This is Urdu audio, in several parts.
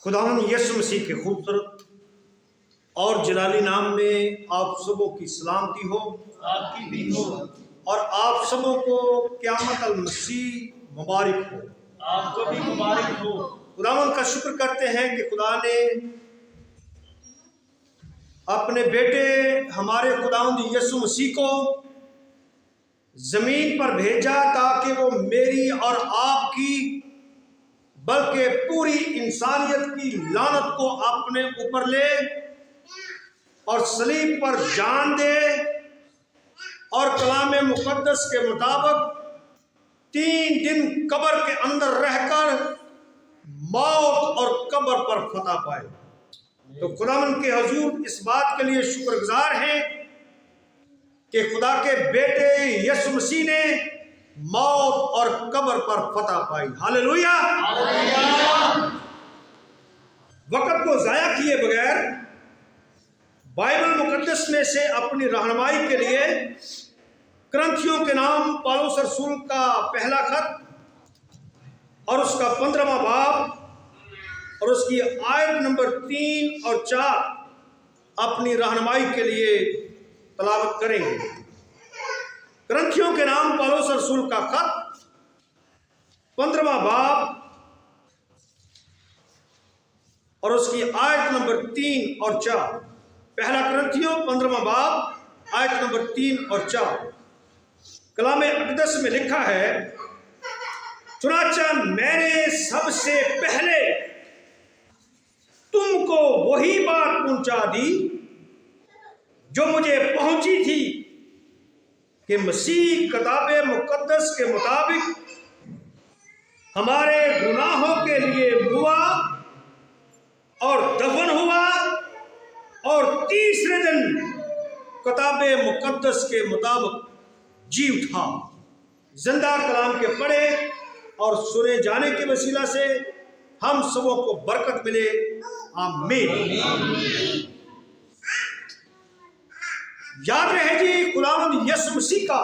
خداوند یسوع مسیح کے خوبصورت اور جلالی نام میں آپ سبوں کی سلامتی ہو، آپ کی بھی ہو، اور آپ سبوں کو قیامت المسیح مبارک ہو۔ آپ کو بھی مبارک ہو۔ خداوند کا شکر کرتے ہیں کہ خدا نے اپنے بیٹے ہمارے خداوند یسوع مسیح کو زمین پر بھیجا تاکہ وہ میری اور آپ کی بلکہ پوری انسانیت کی لعنت کو اپنے اوپر لے اور صلیب پر جان دے، اور کلام مقدس کے مطابق 3 دن قبر کے اندر رہ کر موت اور قبر پر فتح پائے۔ تو خداوند کے حضور اس بات کے لیے شکر گزار ہیں کہ خدا کے بیٹے یسوع مسیح نے موت اور قبر پر فتح پائی۔ ہاللویا! وقت کو ضائع کیے بغیر بائبل مقدس میں سے اپنی رہنمائی کے لیے کرنتھیوں کے نام پالوس رسول کا پہلا خط اور اس کا 15واں باب اور اس کی آیت نمبر 3 اور 4 اپنی رہنمائی کے لیے تلاوت کریں گے۔ کرنتھیوں کے نام پالوس رسول کا خط 15واں باب اور اس کی آیت نمبر 3 اور 4۔ پہلا کرنتھیوں 15واں باب آیت نمبر 3 اور 4۔ کلام اقدس میں لکھا ہے، چنانچہ میں نے سب سے پہلے تم کو وہی بات پہنچا دی جو مجھے پہنچی تھی کہ مسیح کتاب مقدس کے مطابق ہمارے گناہوں کے لیے ہوا اور دفن ہوا، اور تیسرے دن کتاب مقدس کے مطابق جی اٹھا۔ زندہ کلام کے پڑھے اور سنے جانے کے وسیلہ سے ہم سبوں کو برکت ملے، آمین۔ یاد رہے جی، خداوند یسوع مسیح کا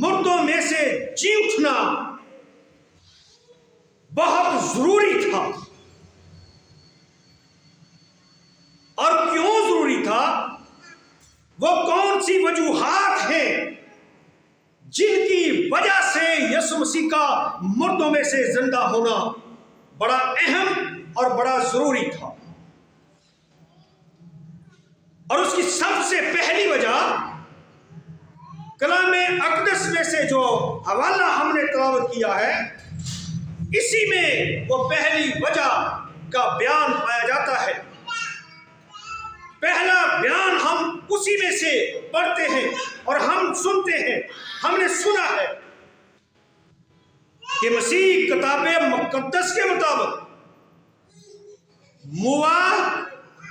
مردوں میں سے جی اٹھنا بہت ضروری تھا۔ اور کیوں ضروری تھا؟ وہ کون سی وجوہات ہیں جن کی وجہ سے یسوع مسیح کا مردوں میں سے زندہ ہونا بڑا اہم اور بڑا ضروری تھا؟ اور اس کی سب سے پہلی وجہ کلام اقدس میں سے جو حوالہ ہم نے تلاوت کیا ہے، اسی میں وہ پہلی وجہ کا بیان پایا جاتا ہے۔ پہلا بیان ہم اسی میں سے پڑھتے ہیں اور ہم سنتے ہیں۔ ہم نے سنا ہے کہ مسیح کتاب مقدس کے مطابق ہوا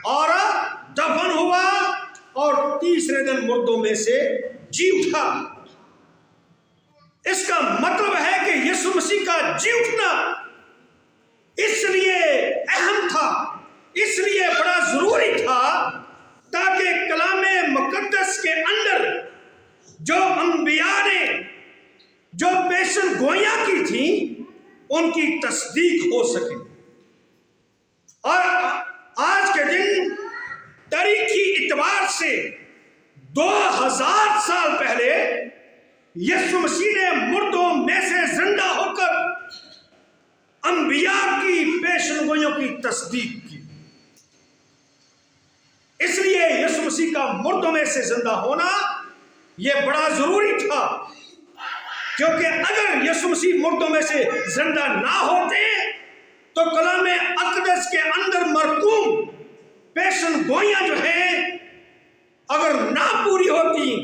اور دفن ہوا اور تیسرے دن مردوں میں سے جی اٹھا۔ اس کا مطلب ہے کہ یسوع مسیح کا جی اٹھنا اس لیے اہم تھا، اس لیے بڑا ضروری تھا، تاکہ کلام مقدس کے اندر جو انبیاء نے جو پیشن گوئیاں کی تھیں ان کی تصدیق ہو سکے۔ اور آج کے دن تاریخی اعتبار سے 2000 سال پہلے یسوع مسیح نے مردوں میں سے زندہ ہو کر انبیاء کی پیشن گوئیوں کی تصدیق کی۔ اس لیے یسوع مسیح کا مردوں میں سے زندہ ہونا یہ بڑا ضروری تھا، کیونکہ اگر یسوع مسیح مردوں میں سے زندہ نہ ہوتے تو کلام اقدس کے اندر مرقوم پیشن گوئیاں جو ہیں اگر نہ پوری ہوتی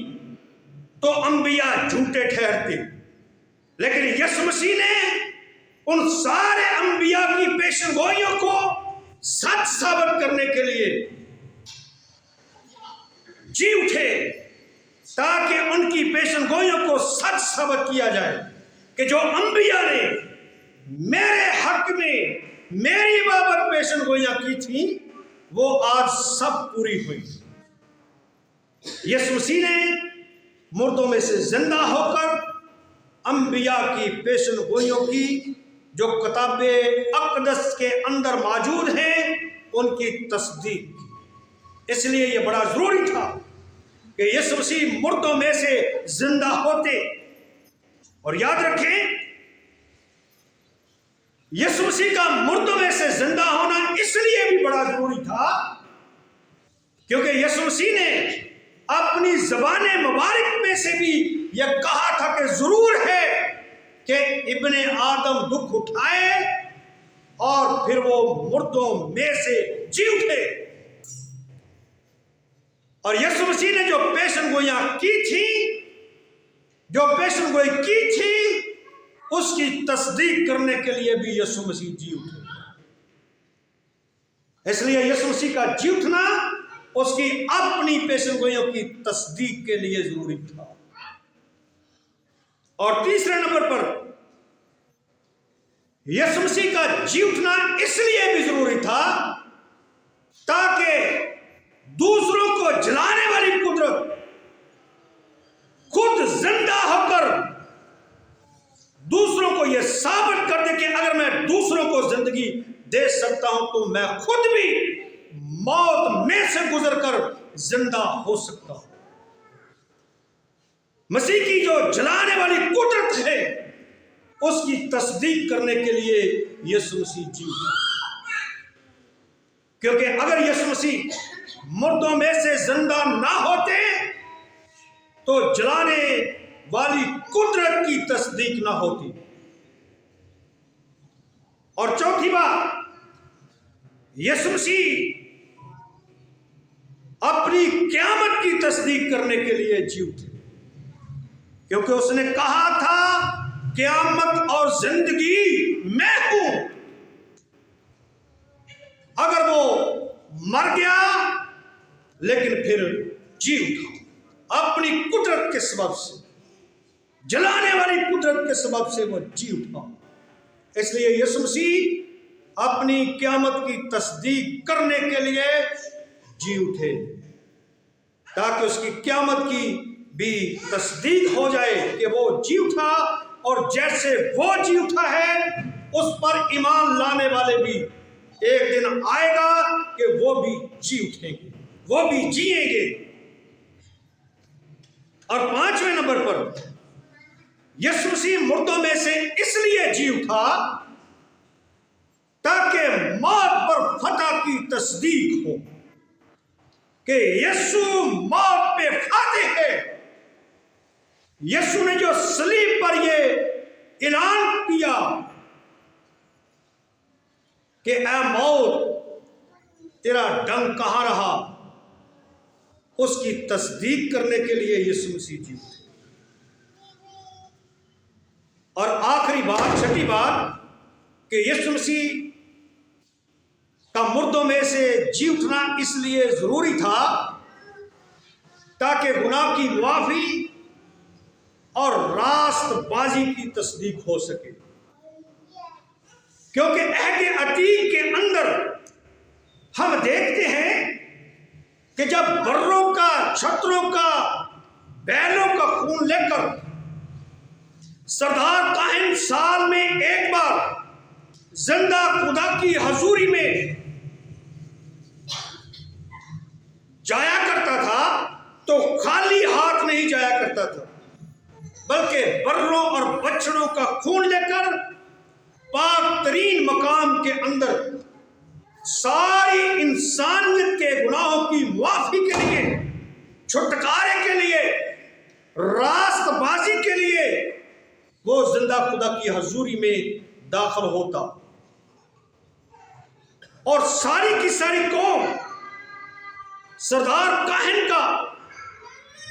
تو انبیاء جھوٹے ٹھہرتے، لیکن یسوع مسیح نے ان سارے انبیاء کی پیشن گوئیوں کو سچ ثابت کرنے کے لیے جی اٹھے، تاکہ ان کی پیشن گوئیوں کو سچ ثابت کیا جائے کہ جو انبیاء نے میرے حق میں میری بابت پیشن گوئیاں کی تھیں وہ آج سب پوری ہوئی۔ یسوع مسیح نے مردوں میں سے زندہ ہو کر انبیاء کی پیشن گوئیوں کی جو کتاب اقدس کے اندر موجود ہیں ان کی تصدیق کی۔ اس لیے یہ بڑا ضروری تھا کہ یسوع مسیح مردوں میں سے زندہ ہوتے۔ اور یاد رکھیں، یسوع مسیح کا مردوں میں سے زندہ ہونا اس لیے بھی بڑا ضروری تھا کیونکہ یسوع مسیح نے اپنی زبان مبارک میں سے بھی یہ کہا تھا کہ ضرور ہے کہ ابن آدم دکھ اٹھائے اور پھر وہ مردوں میں سے جی اٹھے۔ اور یسوع مسیح نے جو پیشن گوئیاں کی تھی اس کی تصدیق کرنے کے لیے بھی یسوع مسیح جی اٹھے۔ اس لیے یسوع مسیح کا جی اٹھنا اس کی اپنی پیشن گوئیوں کی تصدیق کے لیے ضروری تھا۔ اور تیسرے نمبر پر یسوع مسیح کا جی اٹھنا اس لیے بھی ضروری تھا تاکہ دوسروں کو جلانے والی قدرت خود زندہ ہو کر دوسروں کو یہ ثابت کر دے کہ اگر میں دوسروں کو زندگی دے سکتا ہوں تو میں خود بھی موت میں سے گزر کر زندہ ہو سکتا ہوں۔ مسیح کی جو جلانے والی قدرت ہے اس کی تصدیق کرنے کے لیے یسوع مسیح جی اٹھے۔ کیونکہ اگر یسوع مسیح مردوں میں سے زندہ نہ ہوتے تو جلانے والی قدرت کی تصدیق نہ ہوتی۔ اور چوتھی بات، یسوع مسیح اپنی قیامت کی تصدیق کرنے کے لیے جی اٹھے، کیونکہ اس نے کہا تھا قیامت اور زندگی میں ہوں۔ اگر وہ مر گیا لیکن پھر جی اٹھا، اپنی قدرت کے سبب سے، جلانے والی قدرت کے سبب سے وہ جی اٹھا۔ اس لیے یسوع مسیح اپنی قیامت کی تصدیق کرنے کے لیے جی اٹھے تاکہ اس کی قیامت کی بھی تصدیق ہو جائے کہ وہ جی اٹھا، اور جیسے وہ جی اٹھا ہے اس پر ایمان لانے والے بھی ایک دن آئے گا کہ وہ بھی جی اٹھیں گے، وہ بھی جیئیں گے۔ اور پانچویں نمبر پر یسوع مسیح مردوں میں سے اس لیے جی اٹھا تاکہ موت پر فتح کی تصدیق ہو کہ یسوع موت پہ فاتح ہے۔ یسوع نے جو صلیب پر یہ اعلان کیا کہ اے موت تیرا ڈنگ کہاں رہا، اس کی تصدیق کرنے کے لیے یسوع مسیح جی اٹھے۔ اور آخری بات، چھٹی بات، کہ یسوع مسیح کا مردوں میں سے جی اٹھنا اس لیے ضروری تھا تاکہ گناہ کی معافی اور راست بازی کی تصدیق ہو سکے۔ کیونکہ عہد عتیق کے اندر ہم دیکھتے ہیں کہ جب بروں کا، چھتروں کا، بیلوں کا خون لے کر سردار کاہن سال میں ایک بار زندہ خدا کی حضوری میں جایا کرتا تھا تو خالی ہاتھ نہیں جایا کرتا تھا، بلکہ بروں اور بچڑوں کا خون لے کر پاک ترین مقام کے اندر ساری انسانیت کے گناہوں کی معافی کے لیے، چھٹکارے کے لیے، راست بازی کے لیے وہ زندہ خدا کی حضوری میں داخل ہوتا، اور ساری کی ساری قوم سردار کاہن کا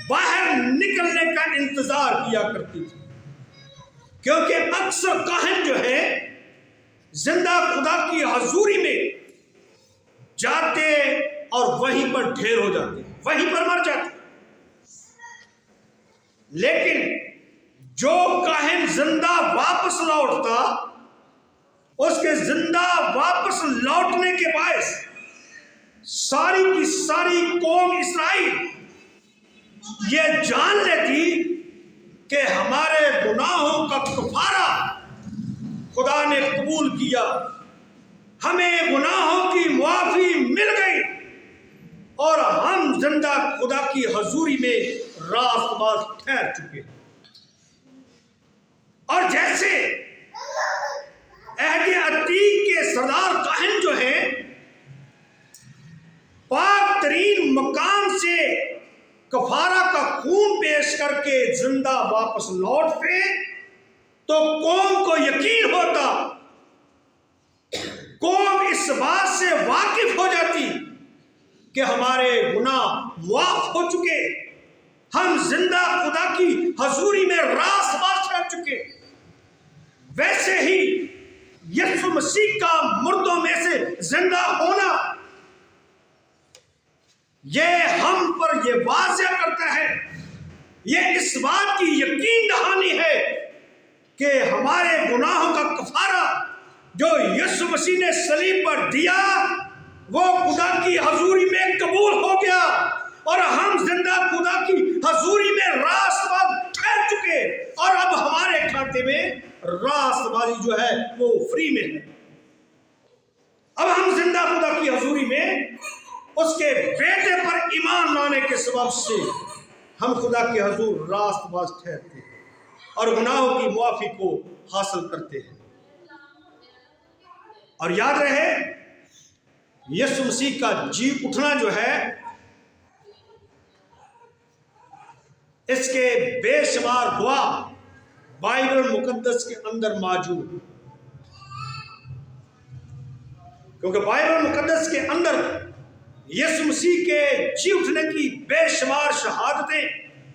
باہر نکلنے کا انتظار کیا کرتی تھی، کیونکہ اکثر کاہن جو ہے زندہ خدا کی حضوری میں جاتے اور وہیں پر ڈھیر ہو جاتے، وہیں پر مر جاتے۔ لیکن جو کاہن زندہ واپس لوٹتا، اس کے زندہ واپس لوٹنے کے باعث ساری کی ساری قوم اسرائیل یہ جان لیتی کہ ہمارے گناہوں کا کفارہ خدا نے قبول کیا، ہمیں گناہوں کی معافی مل گئی اور ہم زندہ خدا کی حضوری میں راست باز ٹھہر چکے ہیں۔ اور جیسے عہد عتیق کے سردار کاہن جو ہیں پاک ترین مقام سے کفارہ کا خون پیش کر کے زندہ واپس لوٹتے تو قوم کو یقین ہوتا، قوم اس بات سے واقف ہو جاتی کہ ہمارے گناہ معاف ہو چکے، ہم زندہ خدا کی حضوری میں راست باز کر چکے۔ ویسے ہی یسوع مسیح کا مردوں میں سے زندہ ہونا یہ ہم پر یہ واضح کرتا ہے، یہ اس بات کی یقین دہانی ہے کہ ہمارے گناہوں کا کفارہ جو یسوع مسیح نے صلیب پر دیا وہ خدا کی حضوری میں قبول ہو گیا اور ہم زندہ خدا کی حضوری میں راست باز ٹھہر چکے، اور اب ہمارے کھاتے میں راست بازی جو ہے وہ فری میں ہے۔ اب ہم زندہ خدا کی حضوری میں اس کے بیٹے پر ایمان لانے کے سبب سے ہم خدا کے حضور راست باز ٹھہرتے ہیں اور گناہوں کی معافی کو حاصل کرتے ہیں۔ اور یاد رہے یسوع مسیح کا جی اٹھنا جو ہے اس کے بے شمار گواہ بائبل مقدس کے اندر موجود، کیونکہ بائبل مقدس کے اندر یسوع مسیح کے جی اٹھنے کی بے شمار شہادتیں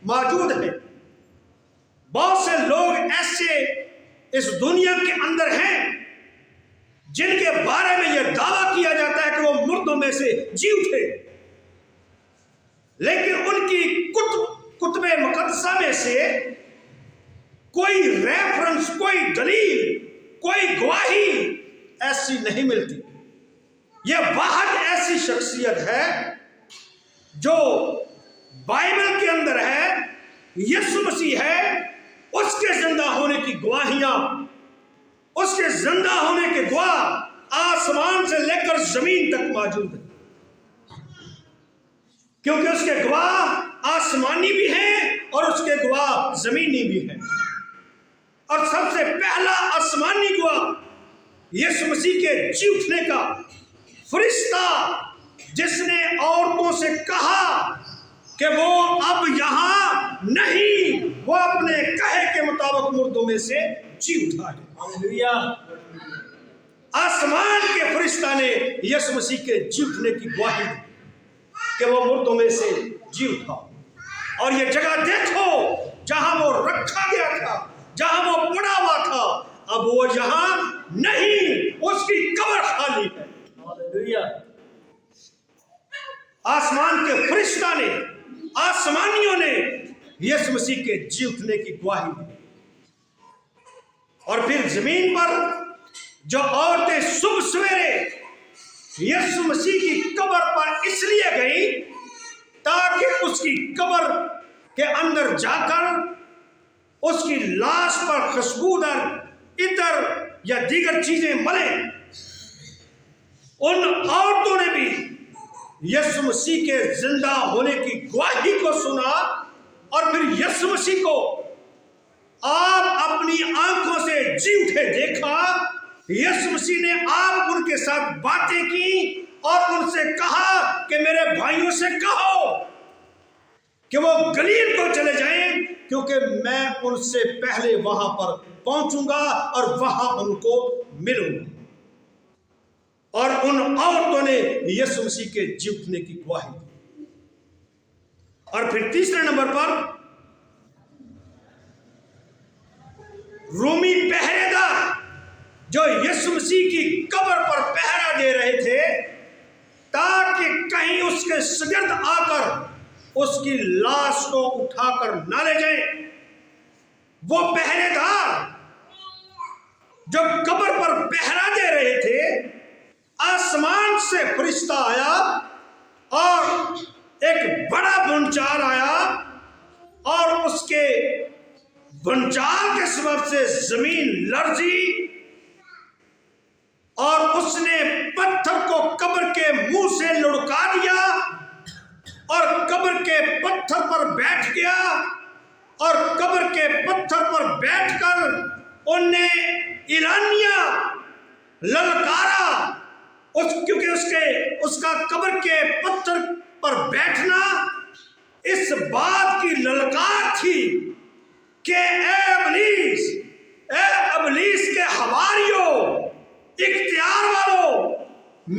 موجود ہیں۔ بہت سے لوگ ایسے اس دنیا کے اندر ہیں جن کے بارے میں یہ دعویٰ کیا جاتا ہے کہ وہ مردوں میں سے جی اٹھے، لیکن ان کی کتب مقدسہ میں سے کوئی ریفرنس، کوئی دلیل، کوئی گواہی ایسی نہیں ملتی۔ یہ واحد ایسی شخصیت ہے جو بائبل کے اندر ہے، یسوع مسیح ہے، اس کے زندہ ہونے کی گواہیاں، اس کے زندہ ہونے کے گواہ آسمان سے لے کر زمین تک موجود ہیں، کیونکہ اس کے گواہ آسمانی بھی ہیں اور اس کے گواہ زمینی بھی ہیں۔ اور سب سے پہلا آسمانی گواہ یسوع مسیح کے جی اٹھنے کا فرشتہ جس نے عورتوں سے کہا کہ وہ اب یہاں نہیں، وہ اپنے کہے کے مطابق مردوں میں سے جی اٹھا ہے۔ ہاللویہ۔ آسمان کے فرشتہ نے یسوع مسیح کے جی اٹھنے کی گواہی دی کہ وہ مردوں میں سے جی اٹھا، اور یہ جگہ دیکھو جہاں وہ رکھا گیا تھا، جہاں وہ پڑا ہوا تھا، اب وہ یہاں نہیں، اس کی قبر خالی ہے۔ ہاللویہ۔ آسمان کے فرشتہ نے، آسمانیوں نے یسوع مسیح کے جی اٹھنے کی گواہی دی۔ اور پھر زمین پر جو عورتیں صبح سویرے یسوع مسیح کی قبر پر اس لیے گئی تاکہ اس کی قبر کے اندر جا کر اس کی لاش پر خوشبودار عطر یا دیگر چیزیں ملیں، ان عورتوں نے بھی یسوع مسیح کے زندہ ہونے کی گواہی کو سنا، اور پھر یسوع مسیح کو آپ اپنی آنکھوں سے جی اٹھے دیکھا۔ یسوع مسیح نے آپ ان کے ساتھ باتیں کی اور ان سے کہا کہ میرے بھائیوں سے کہو کہ وہ گلیل کو چلے جائیں، کیونکہ میں ان سے پہلے وہاں پر پہنچوں گا اور وہاں ان کو ملوں گا۔ اور ان عورتوں نے یسوع مسیح کے جی اٹھنے کی گواہی دی۔ اور پھر تیسرے نمبر پر رومی پہرے دار جو یسوع مسیح کی قبر پر پہرا دے رہے تھے تاکہ کہیں اس کے شاگرد آ کر اس کی لاش کو اٹھا کر نہ لے جائیں۔ وہ پہرے دار جو قبر پر پہرا دے رہے تھے، آسمان سے فرشتہ آیا اور ایک بڑا بھونچال آیا، اور اس کے بھونچال کے سبب سے زمین لرزی اور اس نے پتھر کو قبر کے منہ سے لڑکا دیا اور قبر کے پتھر پر بیٹھ گیا، اور قبر کے پتھر پر بیٹھ کر ان نے اعلانیہ للکارا، کیونکہ اس کا قبر کے پتھر پر بیٹھنا اس بات کی للکار تھی کہ اے ابلیس کے حواریوں، اختیار والوں،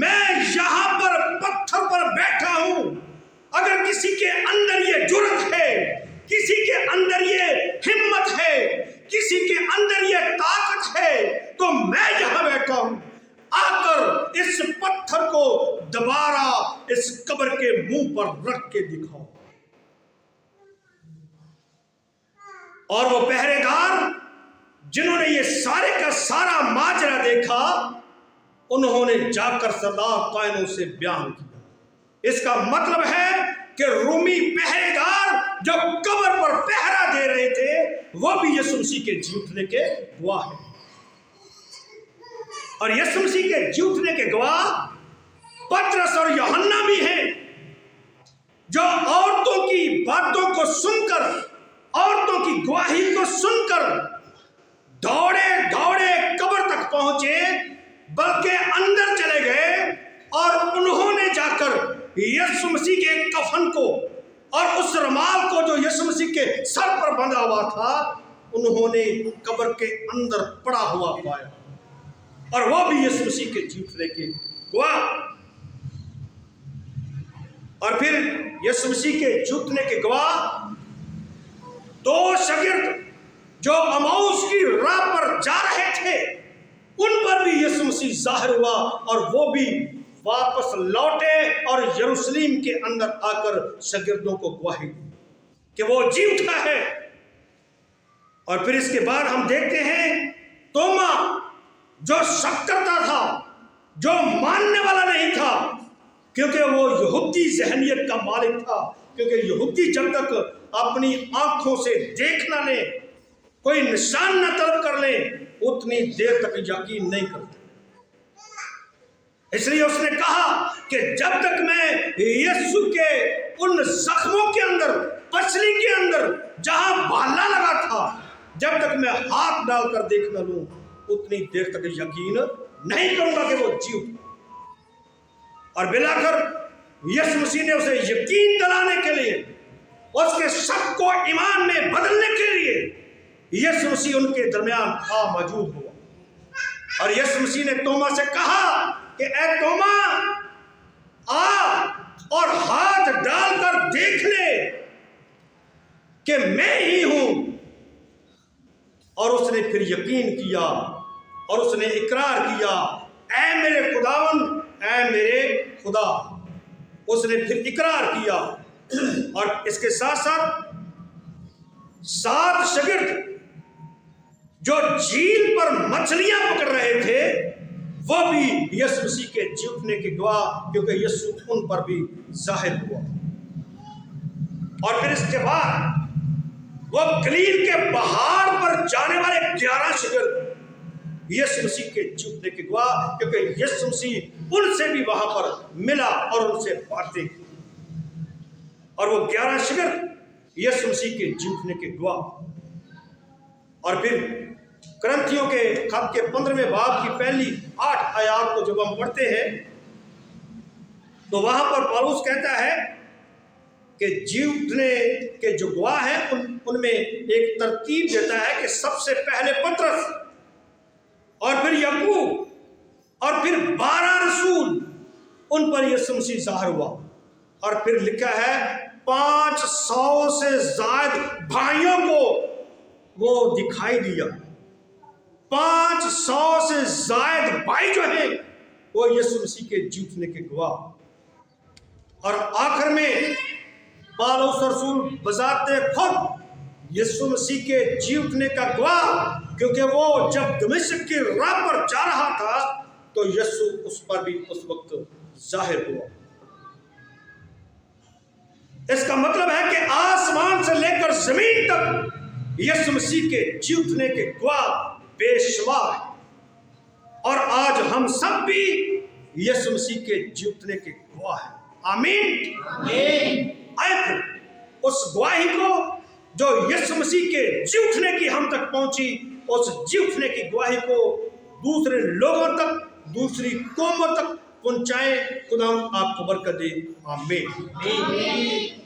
میں یہاں پر پتھر پر بیٹھا ہوں، اگر کسی کے اندر یہ جرأت ہے، کسی کے اندر یہ ہمت ہے، کسی کے اندر یہ طاقت ہے، تو میں یہاں بیٹھا ہوں، آ کر اس پتھر کو دوبارہ اس قبر کے منہ پر رکھ کے دکھاؤ۔ اور وہ پہرے دار جنہوں نے یہ سارے کا سارا ماجرا دیکھا، انہوں نے جا کر سردار قائنوں سے بیان کیا۔ اس کا مطلب ہے کہ رومی پہرے دار جو قبر پر پہرا دے رہے تھے، وہ بھی یسوع مسیح کے جی اٹھنے کے گواہ ہیں، اور یسوع مسیح کے جی اٹھنے کے گواہ پطرس اور یوحنا بھی ہیں، جو عورتوں کی باتوں کو سن کر، عورتوں کی گواہی کو سن کر دوڑے دوڑے قبر تک پہنچے، بلکہ اندر چلے گئے اور انہوں نے جا کر یسوع مسیح کے کفن کو اور اس رومال کو جو یسوع مسیح کے سر پر بندھا ہوا تھا، انہوں نے قبر کے اندر پڑا ہوا پایا، اور وہ بھی یسوع مسیح کے جی اٹھنے کے گواہ۔ اور پھر یسوع مسیح کے جی اٹھنے کے گواہ دو شاگرد جو اماؤس کی راہ پر جا رہے تھے، ان پر بھی یسوع مسیح ظاہر ہوا، اور وہ بھی واپس لوٹے اور یروشلم کے اندر آ کر شاگردوں کو گواہی دی کہ وہ جی اٹھا ہے۔ اور پھر اس کے بعد ہم دیکھتے ہیں توما، جو شک کرتا تھا، جو ماننے والا نہیں تھا، کیونکہ وہ یہودی ذہنیت کا مالک تھا، کیونکہ یہودی جب تک اپنی آنکھوں سے دیکھ نہ لیں، کوئی نشان نہ طلب کر لیں، اتنی دیر تک یقین نہیں کرتے۔ اس لیے اس نے کہا کہ جب تک میں یسوع کے ان زخموں کے اندر، پسلی کے اندر جہاں بھالا لگا تھا، جب تک میں ہاتھ ڈال کر دیکھ نہ لوں، اتنی دیر تک یقین نہیں کروں گا کہ وہ جی اٹھا۔ اور بلاخر یسوع مسیح نے اسے یقین دلانے کے لیے، اس کے شک کو ایمان میں بدلنے کے لیے، یسوع مسیح ان کے درمیان موجود ہوا، اور یسوع مسیح نے توما سے کہا کہ اے توما، آ اور ہاتھ ڈال کر دیکھ لے کہ میں ہی ہوں۔ اور اس نے پھر یقین کیا اور اس نے اقرار کیا، اے میرے خداوند، اے میرے خدا۔ اس نے پھر اقرار کیا، اور اس کے ساتھ ساتھ 7 شاگرد جو جھیل پر مچھلیاں پکڑ رہے تھے، وہ بھی یسوع مسیح کے جی اٹھنے کے گواہ، کیونکہ یسوع ان پر بھی ظاہر ہوا۔ اور پھر اس کے بعد وہ گلیل کے پہاڑ پر جانے والے 11 شاگرد یسوع مسیح کے جی اٹھنے کے گواہ، کیونکہ یسوع مسیح ان سے بھی وہاں پر ملا اور ان سے باتیں کی، اور وہ 11 شاگرد یسوع مسیح کے جی اٹھنے کے گواہ۔ اور پھر کرنتھیوں کے خط کے 15ویں باب کی پہلی 8 آیات کو جب ہم پڑھتے ہیں، تو وہاں پر پالوس کہتا ہے کہ جی اٹھنے کے جو گواہ ہیں ان میں ایک ترتیب دیتا ہے کہ سب سے پہلے پطرس، اور پھر یعقوب، اور پھر 12 رسول، ان پر یسوع مسیح ظاہر ہوا، اور پھر لکھا ہے 500 سے زائد بھائیوں کو وہ دکھائی دیا۔ 500 سے زائد بھائی جو ہیں وہ یسوع مسیح کے جی اٹھنے کے گواہ۔ اور آخر میں پالوس رسول بذات خود یسوع مسیح کے جی اٹھنے کا گواہ، کیونکہ وہ جب دمشق کی راہ پر جا رہا تھا تو یسوع اس پر بھی اس وقت ظاہر ہوا۔ اس کا مطلب ہے کہ آسمان سے لے کر زمین تک یسوع مسیح کے جی اٹھنے کے گواہ بے شمار ہیں۔ اور آج ہم سب بھی یسوع مسیح کے جی اٹھنے کے گواہ ہیں. آمین. آئے پھر اس گواہی کو جو یسوع مسیح کے جی اٹھنے کی ہم تک پہنچی، اس جی اٹھنے کی گواہی کو دوسرے لوگوں تک، دوسری قوموں تک پہنچائیں. خدا آپ کو برکت دے. آمین.